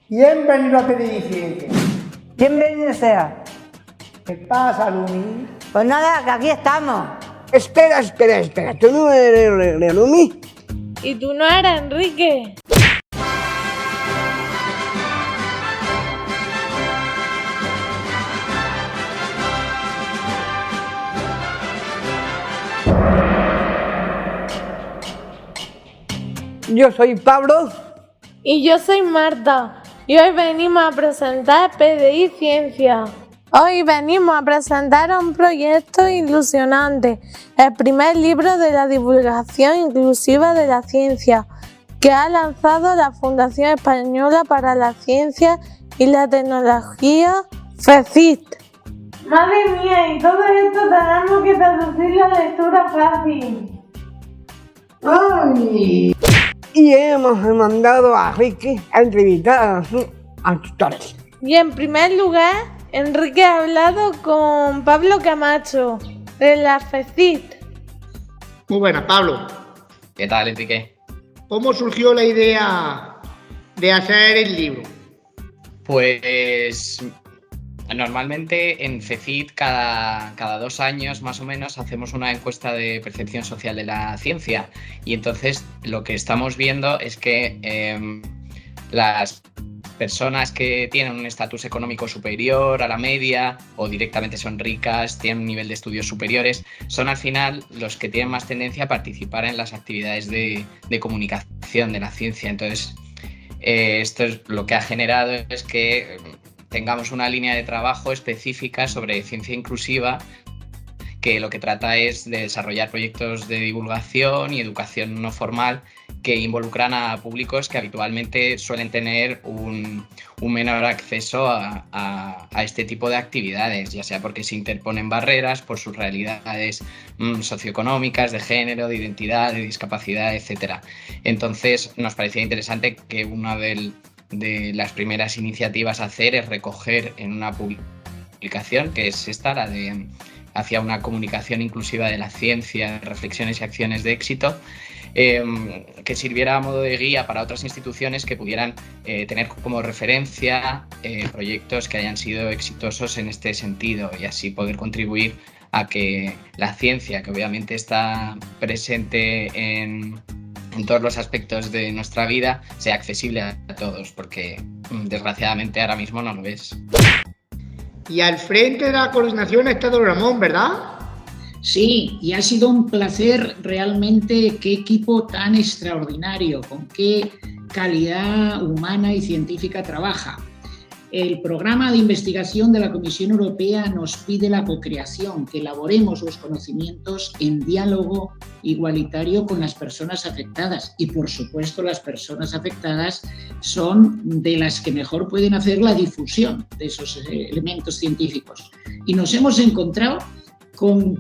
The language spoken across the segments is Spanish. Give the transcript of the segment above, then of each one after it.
¿Quién venido a pedir ciencia? ¿Quién viene sea? ¿Qué pasa, Lumi? Pues nada, que aquí estamos. Espera. ¿Tú no eres Lumi? ¿Y tú no eres Enrique? Yo soy Pablo. Y yo soy Marta. Y hoy venimos a presentar PDI Ciencia. Hoy venimos a presentar un proyecto ilusionante, el primer libro de la divulgación inclusiva de la ciencia, que ha lanzado la Fundación Española para la Ciencia y la Tecnología, FECIT. Madre mía, y todo esto tenemos que traducir la lectura fácil. ¡Ay! Y hemos mandado a Ricky a entrevistar a tutores. Y en primer lugar, Enrique ha hablado con Pablo Camacho, de la FECIT. Muy buena, Pablo. ¿Qué tal, Enrique? ¿Cómo surgió la idea de hacer el libro? Pues normalmente en FECIT cada 2 años más o menos hacemos una encuesta de percepción social de la ciencia y entonces lo que estamos viendo es que las personas que tienen un estatus económico superior a la media o directamente son ricas, tienen un nivel de estudios superiores, son al final los que tienen más tendencia a participar en las actividades de comunicación de la ciencia. Entonces, esto es lo que ha generado es que tengamos una línea de trabajo específica sobre ciencia inclusiva que lo que trata es de desarrollar proyectos de divulgación y educación no formal que involucran a públicos que habitualmente suelen tener un menor acceso a este tipo de actividades, ya sea porque se interponen barreras por sus realidades socioeconómicas, de género, de identidad, de discapacidad, etc. Entonces nos parecía interesante que una de las primeras iniciativas a hacer es recoger en una publicación, que es esta, la de hacia una comunicación inclusiva de la ciencia, reflexiones y acciones de éxito, que sirviera a modo de guía para otras instituciones que pudieran tener como referencia proyectos que hayan sido exitosos en este sentido y así poder contribuir a que la ciencia, que obviamente está presente en todos los aspectos de nuestra vida, sea accesible a todos, porque desgraciadamente ahora mismo no lo es. Y al frente de la coordinación ha estado Ramón, ¿verdad? Sí, y ha sido un placer realmente. Qué equipo tan extraordinario, con qué calidad humana y científica trabaja. El programa de investigación de la Comisión Europea nos pide la cocreación, que elaboremos los conocimientos en diálogo igualitario con las personas afectadas. Y por supuesto las personas afectadas son de las que mejor pueden hacer la difusión de esos elementos científicos. Y nos hemos encontrado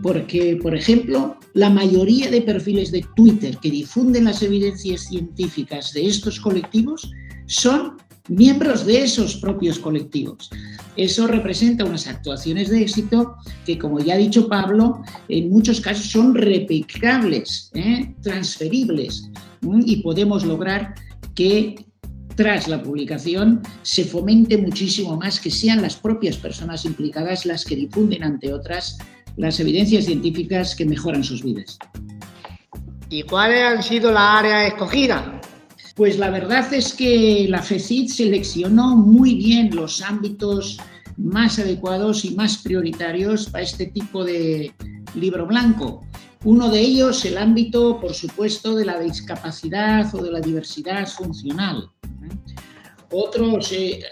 porque, por ejemplo, la mayoría de perfiles de Twitter que difunden las evidencias científicas de estos colectivos son miembros de esos propios colectivos. Eso representa unas actuaciones de éxito que, como ya ha dicho Pablo, en muchos casos son replicables, transferibles, y podemos lograr que tras la publicación se fomente muchísimo más, que sean las propias personas implicadas las que difunden ante otras las evidencias científicas que mejoran sus vidas. ¿Y cuáles han sido las áreas escogidas? Pues la verdad es que la FECIT seleccionó muy bien los ámbitos más adecuados y más prioritarios para este tipo de libro blanco. Uno de ellos, el ámbito, por supuesto, de la discapacidad o de la diversidad funcional. Otro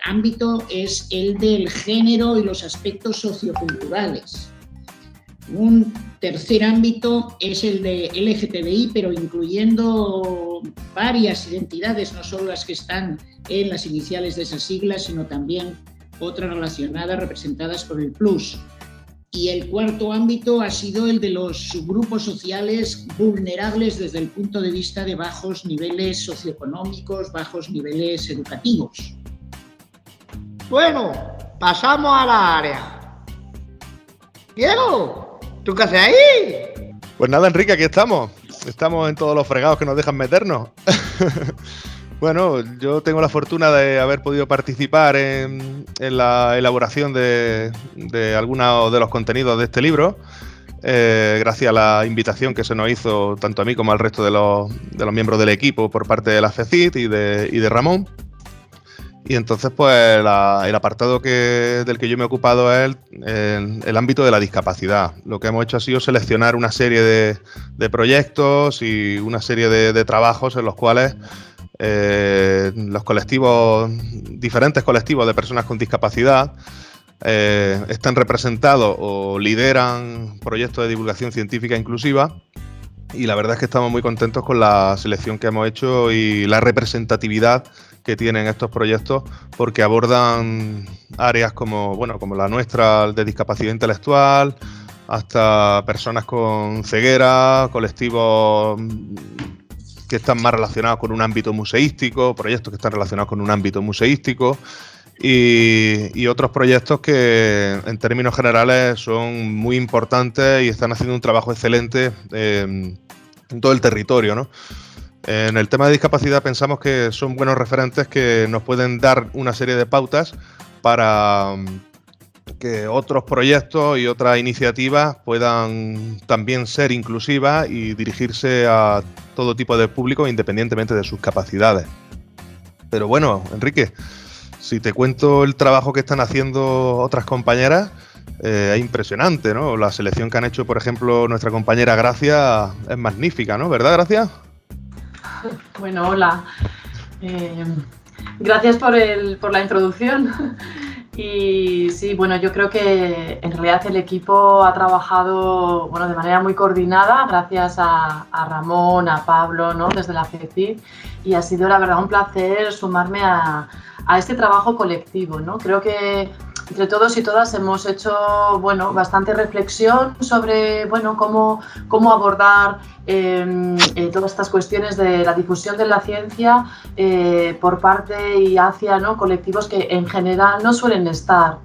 ámbito es el del género y los aspectos socioculturales. Un tercer ámbito es el de LGTBI, pero incluyendo varias identidades, no solo las que están en las iniciales de esas siglas, sino también otras relacionadas representadas por el plus. Y el cuarto ámbito ha sido el de los grupos sociales vulnerables desde el punto de vista de bajos niveles socioeconómicos, bajos niveles educativos. Bueno, pasamos a la área. Diego, ¿tú qué haces ahí? Pues nada, Enrique, aquí estamos. Estamos en todos los fregados que nos dejan meternos. Bueno, yo tengo la fortuna de haber podido participar en la elaboración de algunos de los contenidos de este libro, gracias a la invitación que se nos hizo tanto a mí como al resto de los miembros del equipo por parte de la FECIT y de Ramón. Y entonces, pues, el apartado del que yo me he ocupado es el ámbito de la discapacidad. Lo que hemos hecho ha sido seleccionar una serie de proyectos y una serie de trabajos en los cuales los diferentes colectivos de personas con discapacidad están representados o lideran proyectos de divulgación científica inclusiva, y la verdad es que estamos muy contentos con la selección que hemos hecho y la representatividad que tienen estos proyectos, porque abordan áreas como la nuestra de discapacidad intelectual, hasta personas con ceguera, colectivos que están más relacionados con un ámbito museístico, proyectos que están relacionados con un ámbito museístico y otros proyectos que en términos generales son muy importantes y están haciendo un trabajo excelente en todo el territorio, ¿no? En el tema de discapacidad pensamos que son buenos referentes que nos pueden dar una serie de pautas para que otros proyectos y otras iniciativas puedan también ser inclusivas y dirigirse a todo tipo de público independientemente de sus capacidades. Pero bueno, Enrique, si te cuento el trabajo que están haciendo otras compañeras, es impresionante, ¿no? La selección que han hecho, por ejemplo, nuestra compañera Gracia es magnífica, ¿no? ¿Verdad, Gracia? Bueno, hola. Gracias por la introducción. Y sí, bueno, yo creo que en realidad el equipo ha trabajado de manera muy coordinada, gracias a Ramón, a Pablo, ¿no? Desde la FECIT, y ha sido la verdad un placer sumarme a este trabajo colectivo, ¿no? Creo que entre todos y todas hemos hecho bastante reflexión sobre cómo abordar todas estas cuestiones de la difusión de la ciencia por parte y hacia colectivos que en general no suelen estar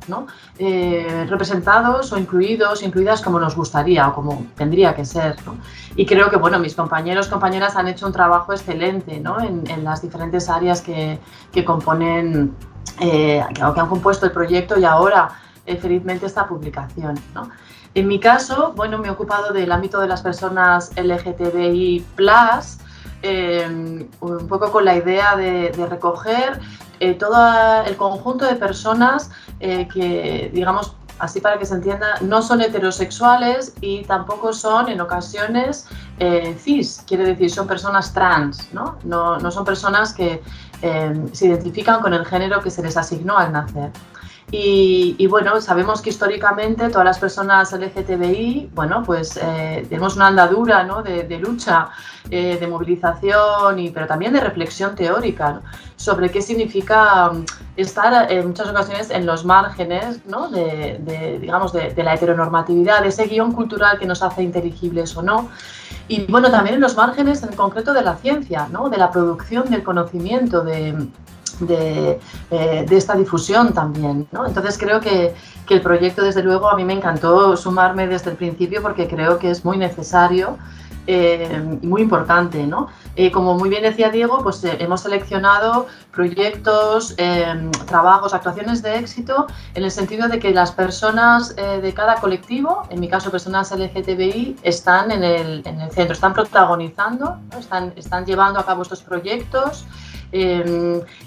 representados o incluidas como nos gustaría o como tendría que ser, ¿no? Y creo que mis compañeras han hecho un trabajo excelente, ¿no? en las diferentes áreas que componen que han compuesto el proyecto y ahora felizmente esta publicación, ¿no? En mi caso, me he ocupado del ámbito de las personas LGTBI+, un poco con la idea de recoger todo el conjunto de personas que, digamos, así para que se entienda, no son heterosexuales y tampoco son en ocasiones cis, quiere decir, son personas trans, ¿no? No son personas que se identifican con el género que se les asignó al nacer. Y sabemos que históricamente todas las personas LGTBI, tenemos una andadura, ¿no? de lucha, de movilización, pero también de reflexión teórica, ¿no? Sobre qué significa estar en muchas ocasiones en los márgenes, ¿no? de la heteronormatividad, de ese guión cultural que nos hace inteligibles o no. Y también en los márgenes en concreto de la ciencia, ¿no? De la producción del conocimiento, de esta difusión también, ¿no? Entonces creo que el proyecto, desde luego, a mí me encantó sumarme desde el principio porque creo que es muy necesario y muy importante, ¿no? Como muy bien decía Diego, hemos seleccionado proyectos, trabajos, actuaciones de éxito en el sentido de que las personas de cada colectivo, en mi caso personas LGTBI, están en el centro, están protagonizando, ¿no? Están llevando a cabo estos proyectos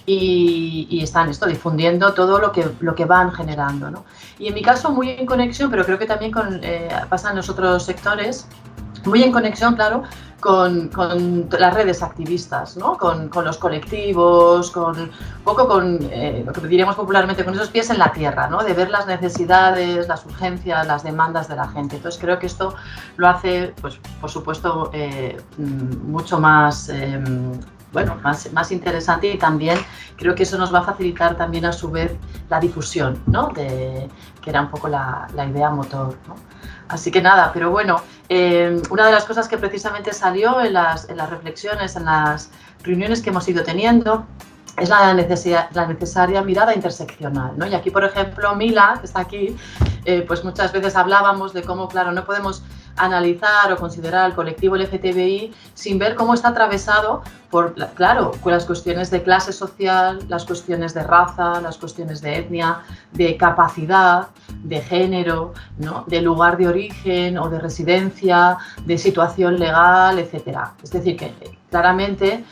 y están difundiendo todo lo que van generando, ¿no? Y en mi caso muy en conexión, pero creo que también pasa en los otros sectores, muy en conexión, claro, con las redes activistas, ¿no? Con los colectivos, con lo que diríamos popularmente, con esos pies en la tierra, ¿no? De ver las necesidades, las urgencias, las demandas de la gente. Entonces creo que esto lo hace, por supuesto, mucho más más interesante, y también creo que eso nos va a facilitar también a su vez la difusión, ¿no? Que era un poco la idea motor, ¿no? Así que nada, pero una de las cosas que precisamente salió en las reflexiones, en las reuniones que hemos ido teniendo, es la necesaria mirada interseccional, ¿no? Y aquí, por ejemplo, Mila, que está aquí, muchas veces hablábamos de cómo, claro, no podemos analizar o considerar al colectivo LGTBI sin ver cómo está atravesado claro, con las cuestiones de clase social, las cuestiones de raza, las cuestiones de etnia, de capacidad, de género, ¿no? De lugar de origen o de residencia, de situación legal, etcétera. Es decir, que claramente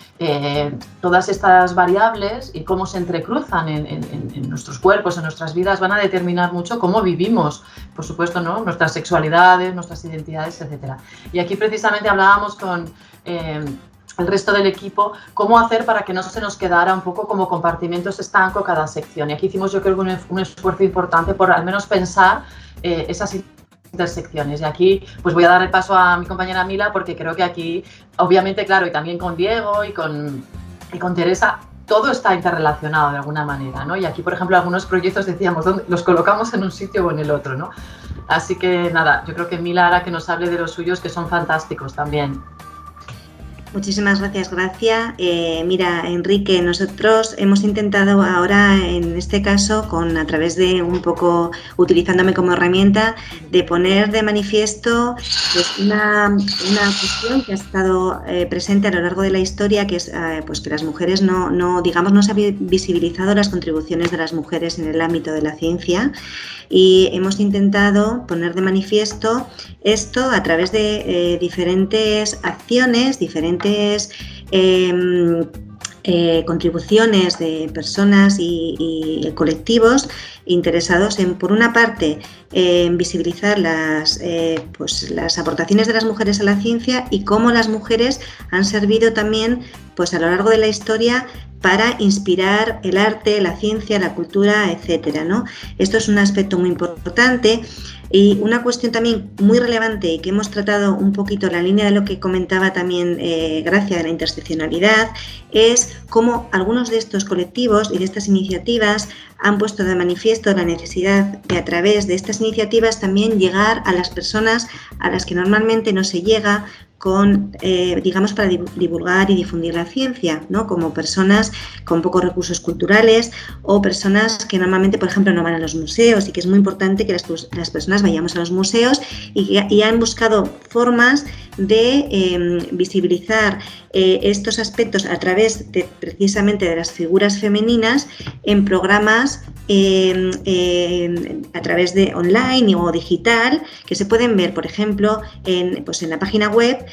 todas estas variables y cómo se entrecruzan en nuestros cuerpos, en nuestras vidas, van a determinar mucho cómo vivimos, por supuesto, ¿no? Nuestras sexualidades, nuestras identidades, etcétera. Y aquí precisamente hablábamos con el resto del equipo, cómo hacer para que no se nos quedara un poco como compartimentos estanco cada sección. Y aquí hicimos, yo creo, un esfuerzo importante por al menos pensar esas intersecciones. Y aquí pues voy a dar el paso a mi compañera Mila, porque creo que aquí, obviamente, claro, y también con Diego y con Teresa, todo está interrelacionado de alguna manera, ¿no? Y aquí, por ejemplo, algunos proyectos decíamos, ¿dónde los colocamos en un sitio o en el otro, ¿no? Así que nada, yo creo que Mila hará que nos hable de los suyos, que son fantásticos también. Muchísimas gracias, Gracia. Mira, Enrique, nosotros hemos intentado ahora, en este caso, a través de un poco, utilizándome como herramienta, de poner de manifiesto pues, una cuestión que ha estado presente a lo largo de la historia, que es pues que las mujeres no se ha visibilizado las contribuciones de las mujeres en el ámbito de la ciencia. Y hemos intentado poner de manifiesto esto a través de diferentes acciones, diferentes contribuciones de personas y colectivos interesados en, por una parte, en visibilizar las aportaciones de las mujeres a la ciencia y cómo las mujeres han servido también pues, a lo largo de la historia para inspirar el arte, la ciencia, la cultura, etcétera, ¿no? Esto es un aspecto muy importante. Y una cuestión también muy relevante y que hemos tratado un poquito en la línea de lo que comentaba también Gracia de la interseccionalidad, es cómo algunos de estos colectivos y de estas iniciativas han puesto de manifiesto la necesidad de, a través de estas iniciativas, también llegar a las personas a las que normalmente no se llega digamos, para divulgar y difundir la ciencia, ¿no? Como personas con pocos recursos culturales o personas que normalmente, por ejemplo, no van a los museos, y que es muy importante que las personas vayamos a los museos y han buscado formas de visibilizar estos aspectos a través precisamente de las figuras femeninas en programas a través de online o digital, que se pueden ver, por ejemplo, en la página web,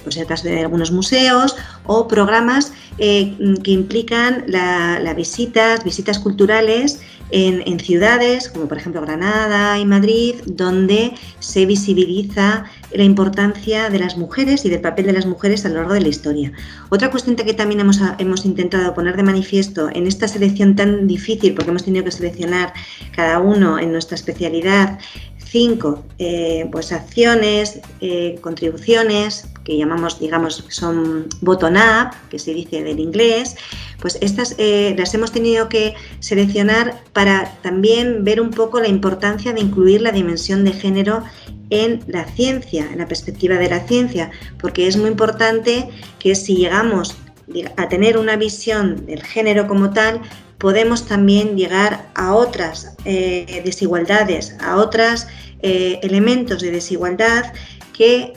pues en el caso de algunos museos, o programas que implican las visitas culturales en ciudades como por ejemplo Granada y Madrid, donde se visibiliza la importancia de las mujeres y del papel de las mujeres a lo largo de la historia. Otra cuestión que también hemos intentado poner de manifiesto en esta selección tan difícil, porque hemos tenido que seleccionar cada uno en nuestra especialidad 5 pues acciones, contribuciones que llamamos, digamos, son bottom-up, que se dice del inglés, pues estas las hemos tenido que seleccionar para también ver un poco la importancia de incluir la dimensión de género en la ciencia, en la perspectiva de la ciencia, porque es muy importante que si llegamos a tener una visión del género como tal, podemos también llegar a otras desigualdades, a otros elementos de desigualdad que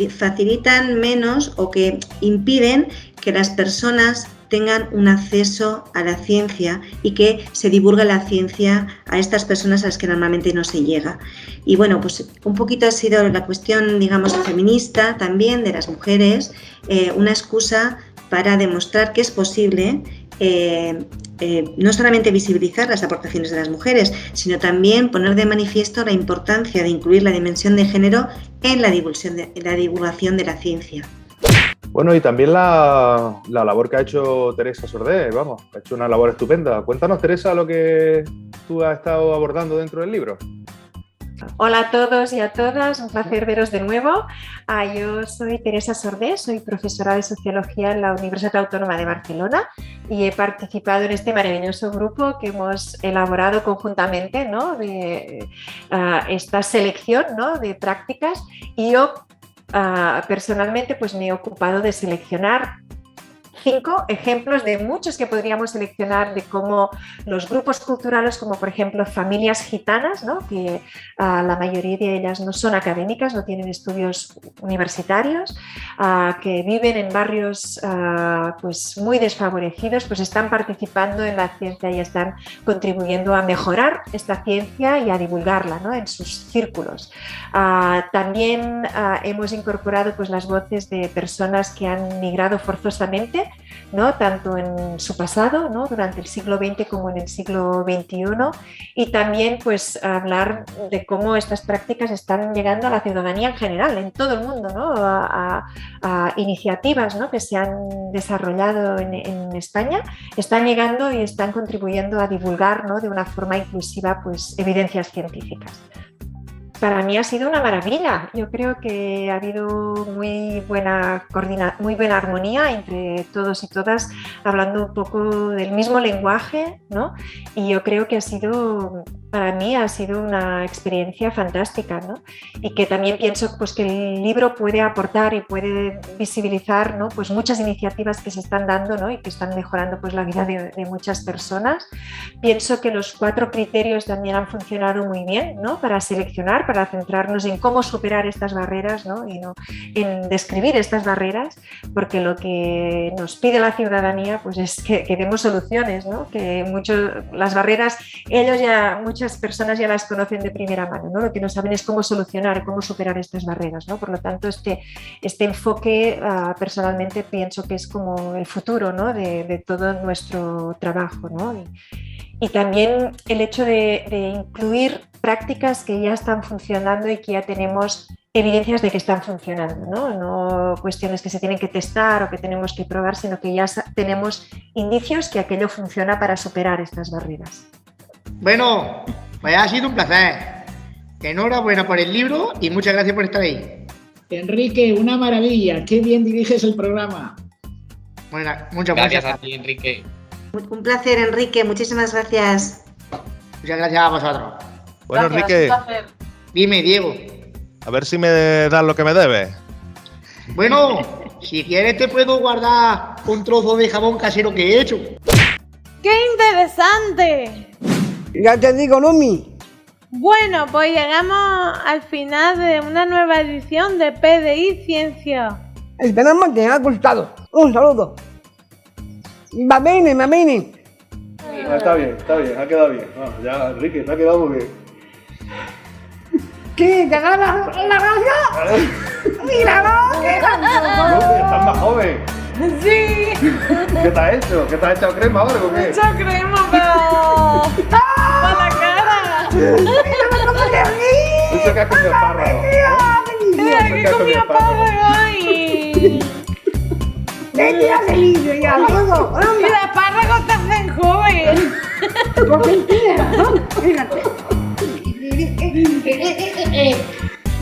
facilitan menos o que impiden que las personas tengan un acceso a la ciencia y que se divulgue la ciencia a estas personas a las que normalmente no se llega. Y bueno, pues un poquito ha sido la cuestión, digamos, feminista también de las mujeres, una excusa para demostrar que es posible no solamente visibilizar las aportaciones de las mujeres, sino también poner de manifiesto la importancia de incluir la dimensión de género en la divulgación de la ciencia. Bueno, y también la labor que ha hecho Teresa Sordé, vamos, ha hecho una labor estupenda. Cuéntanos, Teresa, lo que tú has estado abordando dentro del libro. Hola a todos y a todas, un placer veros de nuevo. Yo soy Teresa Sordé, soy profesora de Sociología en la Universidad Autónoma de Barcelona y he participado en este maravilloso grupo que hemos elaborado conjuntamente, ¿no? de esta selección, ¿no? de prácticas, y yo personalmente pues me he ocupado de seleccionar 5 ejemplos de muchos que podríamos seleccionar de cómo los grupos culturales, como por ejemplo familias gitanas, ¿no? Que la mayoría de ellas no son académicas, no tienen estudios universitarios, que viven en barrios pues muy desfavorecidos, pues están participando en la ciencia y están contribuyendo a mejorar esta ciencia y a divulgarla, ¿no? En sus círculos. También hemos incorporado pues las voces de personas que han migrado forzosamente, ¿no? Tanto en su pasado, ¿no? Durante el siglo XX como en el siglo XXI, y también pues hablar de cómo estas prácticas están llegando a la ciudadanía en general, en todo el mundo, ¿no? A iniciativas, ¿no? Que se han desarrollado en España, están llegando y están contribuyendo a divulgar, ¿no? De una forma inclusiva pues evidencias científicas. Para mí ha sido una maravilla. Yo creo que ha habido muy buena armonía entre todos y todas, hablando un poco del mismo lenguaje, ¿no? Y yo creo que para mí ha sido una experiencia fantástica, ¿no? Y que también pienso pues, que el libro puede aportar y puede visibilizar, ¿no? Pues muchas iniciativas que se están dando, ¿no? Y que están mejorando pues, la vida de muchas personas. Pienso que los 4 criterios también han funcionado muy bien, ¿no? Para seleccionar, para centrarnos en cómo superar estas barreras, ¿no? Y no en describir estas barreras, porque lo que nos pide la ciudadanía pues, es que demos soluciones, ¿no? Que las barreras, muchas personas ya las conocen de primera mano, ¿no? Lo que no saben es cómo solucionar, cómo superar estas barreras, ¿no? Por lo tanto, este enfoque personalmente pienso que es como el futuro, ¿no? de todo nuestro trabajo, ¿no? Y también el hecho de incluir prácticas que ya están funcionando y que ya tenemos evidencias de que están funcionando, ¿no? No cuestiones que se tienen que testar o que tenemos que probar, sino que ya tenemos indicios que aquello funciona para superar estas barreras. Bueno, pues ha sido un placer. Enhorabuena por el libro y muchas gracias por estar ahí. Enrique, una maravilla. Qué bien diriges el programa. Bueno, muchas gracias a ti, Enrique. Un placer, Enrique. Muchísimas gracias. Muchas gracias a vosotros. Bueno, Gracias, Enrique, un placer. Dime, Diego. a ver si me das lo que me debes. Bueno, si quieres te puedo guardar un trozo de jabón casero que he hecho. ¡Qué interesante! Ya te digo, Nomi. Bueno, pues llegamos al final de una nueva edición de PDI Ciencia. Esperamos que te haya gustado. Un saludo. Va bene, va bene. Está bien, ha quedado bien. No, ya, Enrique, te ha quedado muy bien. ¿Qué? ¿Te agarras la gracia? ¡Míralo! ¡Qué Hombre, estás más joven. Sí. ¿Qué te has hecho? ¿Qué te has echado crema ahora o qué? Mucha crema para la cara. Eso que has comido espárrago. Mira, que comí espárrago y... ¡Vete a Felicio ya, amigo! Y los espárragos te hacen joven. Pues mentira, ¿no? Fíjate.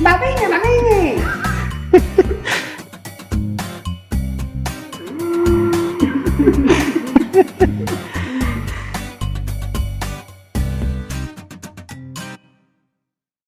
¡Va bene, va bene!